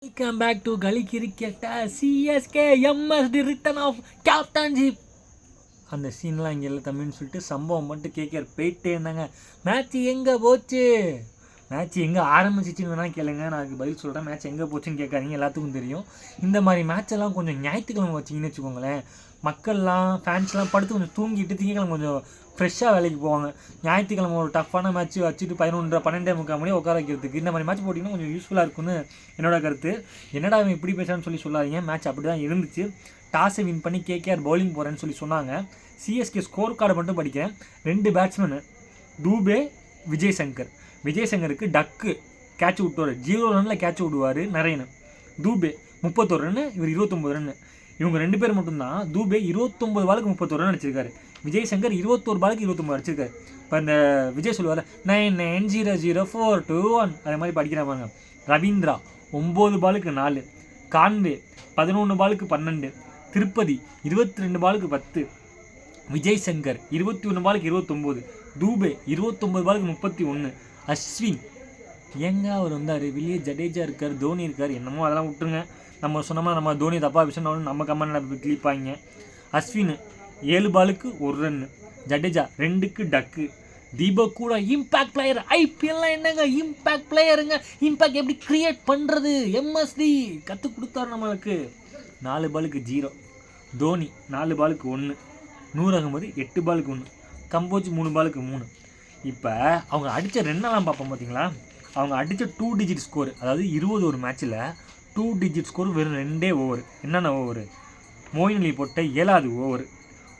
Welcome back to Gully Cricket. CSK MSD return of captainship. அந்த சீன்லாம் இங்கே இல்லை தமிழ்னு சொல்லிட்டு சம்பவம் மட்டும் கேட்குற போயிட்டே இருந்தாங்க. மேட்ச் எங்கே போச்சு, மேட்ச் எங்கே ஆரம்பிச்சிச்சின்னு வேணால் கேளுங்க, நான் அதுக்கு பதில் சொல்கிறேன். மேட்ச் எங்கே போச்சுன்னு கேட்காதீங்க, எல்லாத்துக்கும் தெரியும். இந்த மாதிரி மேட்செல்லாம் கொஞ்சம் ஞாயிற்றுக்கிழமை வச்சிங்கன்னு வச்சுக்கோங்களேன், மக்கள்லாம் ஃபேன்ஸ்லாம் படுத்து கொஞ்சம் தூங்கிட்டு திங்கக்கிழமை கொஞ்சம் ஃப்ரெஷ்ஷாக வேலைக்கு போவாங்க. ஞாயிற்றுக்கிழமை ஒரு டஃப்பான மேட்ச் வச்சுட்டு 11:30-12:30 மணி உட்கார வைக்கிறதுக்கு இந்த மாதிரி மேட்ச் போட்டிங்கன்னா கொஞ்சம் யூஸ்ஃபுல்லாக இருக்குன்னு என்னோட கருத்து. என்னடா அவன் இப்படி பேசுகிறான்னு சொல்லி சொல்லாதீங்க, மேட்ச் அப்படி தான் இருந்துச்சு. டாஸை வின் பண்ணி கேகேஆர் பவுலிங் போகிறேன்னு சொல்லி சொன்னாங்க. சிஎஸ்கே ஸ்கோர் கார்டை மட்டும் படிக்கிறேன். 2 பேட்ஸ்மேனு தூபே, விஜய் சங்கருக்கு டக்கு கேட்ச் விட்டுவார், 0 ரனில் கேட்ச் விடுவார் நரேன். தூபே 31 ரன்னு, இவர் 29 ரன்னு. இவங்க 2 பேர் மட்டும்தான். தூபே 29 பாலுக்கு 31 ரன் அடிச்சிருக்காரு. விஜய் சங்கர் 21 பாலுக்கு 29 அடிச்சிருக்காரு. இப்போ இந்த விஜய் சொல்லுவார் 99004221 அதே மாதிரி படிக்கிறாங்க. ரவீந்திரா 9 பாலுக்கு 4, கான்வே 11 பாலுக்கு 12, திருப்பதி 22 பாலுக்கு 10, விஜய் சங்கர் 21 பாலுக்கு 29, தூபே 29 பாலுக்கு 31, அஸ்வின் ஏங்க அவர் வந்தார், வெளியே ஜடேஜா இருக்கார், தோனி இருக்கார், என்னமோ அதெல்லாம் விட்டுருங்க. நம்ம சொன்னோம்னா நம்ம தோனி தப்பாக விஷயம் நம்ம கமெண்ட்டில் கிளிப்பாங்க. அஸ்வின் 7 பாலுக்கு 1 ரன்னு, ஜடேஜா 2க்கு டக்கு, தீபக் கூட இம்பேக்ட் பிளேயர். ஐபிஎல்லாம் என்னங்க இம்பேக்ட் பிளேயருங்க, இம்பேக்ட் எப்படி கிரியேட் பண்ணுறது எம்எஸ்டி கற்றுக் கொடுத்தாரு நம்மளுக்கு. 4 பாலுக்கு 0, தோனி 4 பாலுக்கு 1, நூர் அகமது 8 பாலுக்கு 1, கம்போஜ் 3 பாலுக்கு 3. இப்போ அவங்க அடித்த ரன்னெல்லாம் பார்ப்போம் பார்த்தீங்களா, அவங்க அடித்த 2 டிஜிட் ஸ்கோர், அதாவது 20 ஒரு மேட்ச்சில் 2 டிஜிட் ஸ்கோர் வெறும் 2 ஓவர். என்னென்ன ஓவர்? மோயின் அலி போட்ட 7வது ஓவர்,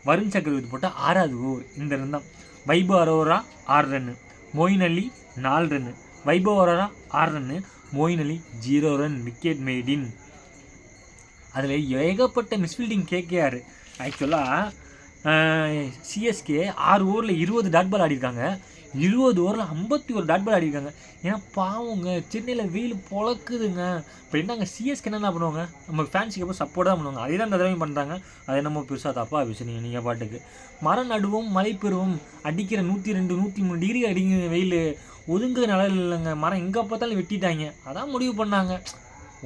வருண் சக்கரவர்த்தி போட்ட 6வது ஓவர். இந்த ரன் தான். Vaibhav Arora 6 run, Moeen Ali 4 run, Vaibhav Arora 6 run, Moeen அலி 0 ரன், விக்கெட் மேடின். அதில் ஏகப்பட்ட மிஸ்ஃபீல்டிங் கேகேஆர். ஆக்சுவலாக சிஎஸ்கே 6 ஓவரில் 20 டாட் பால் ஆடிருக்காங்க, 20 ஓவரில் 51 டாட் பால் ஆடிருக்காங்க. ஏன்னா பாவங்க சென்னையில் வெயில் பொழக்குதுங்க. இப்போ என்னங்க சிஎஸ்கே என்ன பண்ணுவாங்க, நம்ம ஃபேன்ஸுக்கு எப்போ சப்போர்ட் தான் பண்ணுவாங்க, அதே தான் இந்த தடவையும் பண்ணுறாங்க. அதை நம்ம பெருசாக தப்பாக பேசுனீங்க நீங்கள் பாட்டுக்கு. மரம் நடுவோம் மழை பெறுவோம், அடிக்கிற 102 103 டிகிரி அடிக்கிற வெயில், ஒதுங்க நிழல் இல்லைங்க, மரம் எங்கே பார்த்தாலும் வெட்டிட்டாங்க. அதான் முடிவு பண்ணாங்க,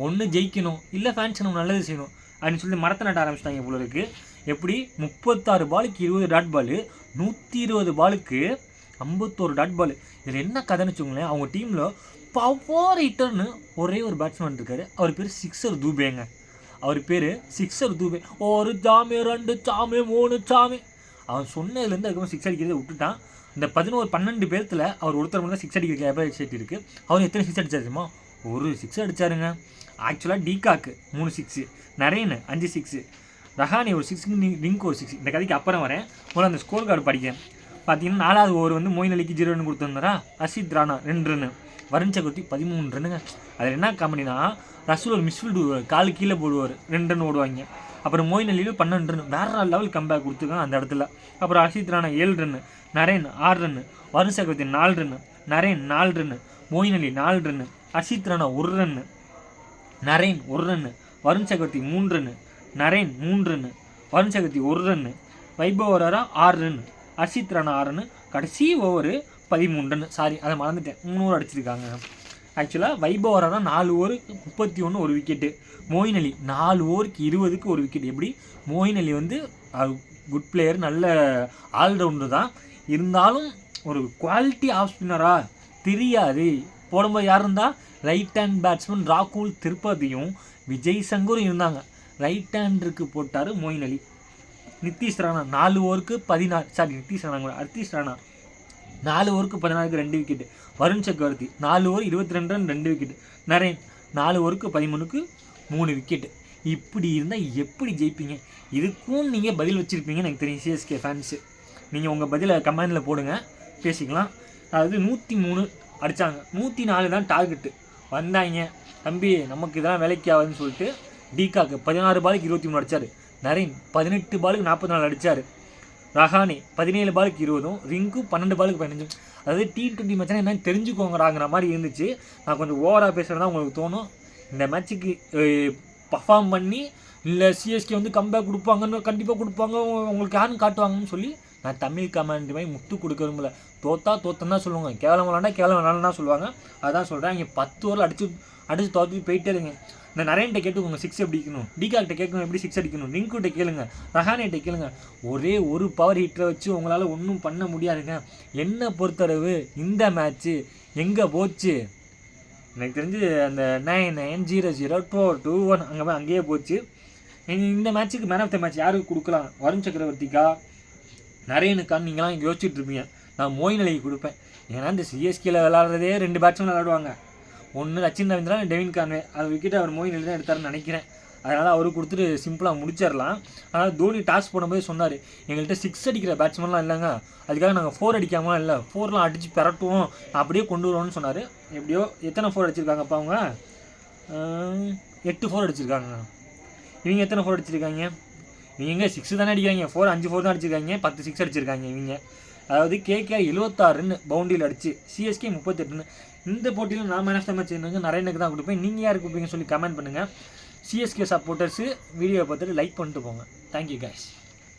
ஒன்று ஜெயிக்கணும் இல்லை ஃபேன்ஸ் நம்ம நல்லது செய்யணும் அப்படின்னு சொல்லி மரத்தை நட்ட ஆரம்பிச்சிட்டாங்க போல இருக்குது. எப்படி 36 பாலுக்கு 20 டாட் பால், 120 பாலுக்கு 51 டாட் பால். இதில் என்ன கதைன்னு வச்சுக்கோங்களேன், அவங்க டீமில் பவர் ஹிட்டர்னு ஒரே ஒரு பேட்ஸ்மேன் இருக்கார், அவர் பேர் சிக்ஸர் தூபேங்க. அவர் பேர் சிக்ஸர் தூபே. 1 சாமி 2 சாமி 3 சாமி. அவன் சொன்னதுலேருந்து அதுக்கப்புறம் 6 அடிக்கிறத விட்டுட்டான். இந்த 11-12 பேர்த்தில் அவர் ஒருத்தர் மட்டும் தான் 6 அடிக்கிற கேப்பபிலிட்டி இருக்குது. அவர் எத்தனை 6 அடிச்சாருமா? 1 6 அடித்தாருங்க. ஆக்சுவலாக டிகாக்கு 3 6, நரேன் 5 6, ரஹானி ஒரு 6, ரிங்க் ஒரு 6. இந்த கதைக்கு அப்புறம் வரேன். முதல்ல அந்த ஸ்கோர் கார்டு படிக்கிறேன். பார்த்தீங்கன்னா 4வது ஓவர் வந்து மோயின் அலிக்கு 0 ரன் கொடுத்துருந்தாரா, அசித் ராணா 2 ரன்னு, வருண் சக்கரவர்த்தி 13 ரன்னுங்க. அதில் என்ன காமெடினா, ரசூல் ஒரு மிஸ்ஃபீல்டு காலு கீழே போடுவார், 2 ரன் ஓடுவாங்க. அப்புறம் மோயின் அலியில் 12 ரன், வேறு லெவல் கம்பேக் கொடுத்துருக்காங்க அந்த இடத்துல. அப்புறம் Harshit Rana 7 run, Narine 6 run, Varun Chakravarthy 4 run, Narine 4 run, Moeen Ali 4 run, Harshit Rana 1 run, Narine 1 run, Varun Chakravarthy 3 run, Narine 3 run, Varun Chakravarthy 1 run, Vaibhav Arora 6 run, Harshit Rana 6 run. கடைசி ஓவர் 13 ரன்னு. சாரி, அதை மறந்துட்டேன், 3 ஓவர் அடிச்சிருக்காங்க. ஆக்சுவலாக வைபவ் அரோரா 4 ஓவருக்கு 31 ஒரு விக்கெட்டு, மோயின் அலி 4 ஓவருக்கு 20க்கு ஒரு விக்கெட். எப்படி மோயின் அலி வந்து குட் பிளேயர், நல்ல ஆல்ரவுண்டர் தான், இருந்தாலும் ஒரு குவாலிட்டி ஆஃப் ஸ்பின்னரா தெரியாது. போடும்போது யார் இருந்தால், ரைட் ஹேண்ட் பேட்ஸ்மேன் ராகுல் திரிபாதியும் விஜய் சங்கரும் இருந்தாங்க. ரைட் ஹேண்டருக்கு போட்டார் மோயின் அலி. நிதிஷ் ராணா 4 ஓவருக்கு 14, சாரி நிதிஷ் ராணா கூட அர்த்திஷ் ராணா 4 ஓவருக்கு 14க்கு 2 wicket, Varun Chakravarthy 4 over 22 run 2 wicket, Naren 4 ஓவருக்கு 13க்கு 3 விக்கெட்டு. இப்படி இருந்தால் எப்படி ஜெயிப்பீங்க? இதுக்கும் நீங்கள் பதில் வச்சுருப்பீங்கன்னு எனக்கு தெரியும் சிஎஸ்கே ஃபேன்ஸு. நீங்கள் உங்கள் பதிலை கமெண்டில் போடுங்க, பேசிக்கலாம். அதாவது 103 அடித்தாங்க, 104 தான் டார்கெட்டு. வந்தாங்க, தம்பி நமக்கு இதெல்லாம் வேலைக்கு ஆகுதுன்னு சொல்லிட்டு டிகாக்கு 16 பாலுக்கு 23 அடித்தார், நரேன் 18 பாலுக்கு 44 அடித்தார், ரஹானி 17 பாலுக்கு 20, ரிங்கு 12 பாலுக்கு 15. அதாவது T20 மேட்ச்னா என்னன்னு தெரிஞ்சுக்கோங்கடாங்கிற மாதிரி இருந்துச்சு. நான் கொஞ்சம் ஓவராக பேசுகிறதா உங்களுக்கு தோணும். இந்த மேட்ச்சுக்கு பர்ஃபார்ம் பண்ணி இல்லை சிஎஸ்கே வந்து கம்பேக் கொடுப்பாங்கன்னு, கண்டிப்பாக கொடுப்பாங்க, உங்களுக்கு யாருன்னு காட்டுவாங்கன்னு சொல்லி நான் தமிழ் கமெண்ட் மாதிரி முட்டு கொடுக்க விரும்பல. தோத்தன்னு தான் சொல்லுவாங்க, கேவலம் விளாண்டா கேவலம் விளாண்டா சொல்லுவாங்க. அதான் சொல்கிறேன், இங்கே 10 ஓவரில் அடித்து தோற்று போயிட்டே இருங்க. இந்த நரேன்கிட்ட கேட்டுக்கோங்க 6 எப்படி அடிக்கணும், டிகாக்கிட்ட கேட்கணும் எப்படி 6 அடிக்கணும், ரிங்குகிட்ட கேளுங்க, ரஹானேட்ட கேளுங்க. ஒரே ஒரு பவர் ஹிட்டரை வச்சு உங்களால் ஒன்றும் பண்ண முடியாதுங்க. என்னை பொறுத்தளவு இந்த மேட்ச்சு எங்கே போச்சு எனக்கு தெரிஞ்சு அந்த 9-9-0-0-4-2-1 அங்கேயே போச்சு. இந்த மேட்ச்சுக்கு மேன் ஆஃப் த மேட்ச் யாருக்கு கொடுக்கலாம், வருண் சக்கரவர்த்திக்கா நரேனுக்கான்னு நீங்களாம் யோசிச்சுட்டு இருப்பீங்க. நான் மோயின் அலிக்கு கொடுப்பேன். ஏன்னா இந்த சிஎஸ்கேல விளாட்றதே 2 பேட்ஸ்மேன் விளாடுவாங்க. ஒன்று சச்சின் ரவீந்திரா, டெவின் கான்வே. அது விக்கெட் அவர் மோயின் அலி தான் எடுத்தாருன்னு நினைக்கிறேன். அதனால் அவருக்கு கொடுத்துட்டு சிம்பிளாக முடிச்சிடலாம். அதனால் தோனி டாஸ் போடும்போது சொன்னார், எங்கள்கிட்ட 6 அடிக்கிற பேட்ஸ்மேன்லாம் இல்லைங்க, அதுக்காக நாங்கள் 4 அடிக்காமலாம் இல்லை, 4லாம் அடித்து பெரட்டுவோம், அப்படியே கொண்டு வருவோம்னு சொன்னார். எப்படியோ எத்தனை 4 அடிச்சிருக்காங்கப்பா அவங்க? 8 4 அடிச்சிருக்காங்க. இவங்க எத்தனை 4 அடிச்சிருக்காங்க? இவங்க 6 தானே அடிக்கிறாங்க, 5 4 தான் அடிச்சிருக்காங்க, 10 6 அடிச்சிருக்காங்க இவங்க. அதாவது கேகேஆர் 76 ரன் பவுண்டரியில் அடிச்சு, சிஎஸ்கே 38 ரன். இந்த போட்டியில் நான் மேன் ஆஃப் த மேட்ச் நரேனுக்கு தான் கொடுப்பேன். நீங்கள் யாருக்கு கொடுப்பீங்கன்னு சொல்லி கமெண்ட் பண்ணுங்கள். சிஎஸ்கே சப்போர்ட்டர்ஸு வீடியோவை பார்த்துட்டு லைக் பண்ணிட்டு போங்க. Thank you guys.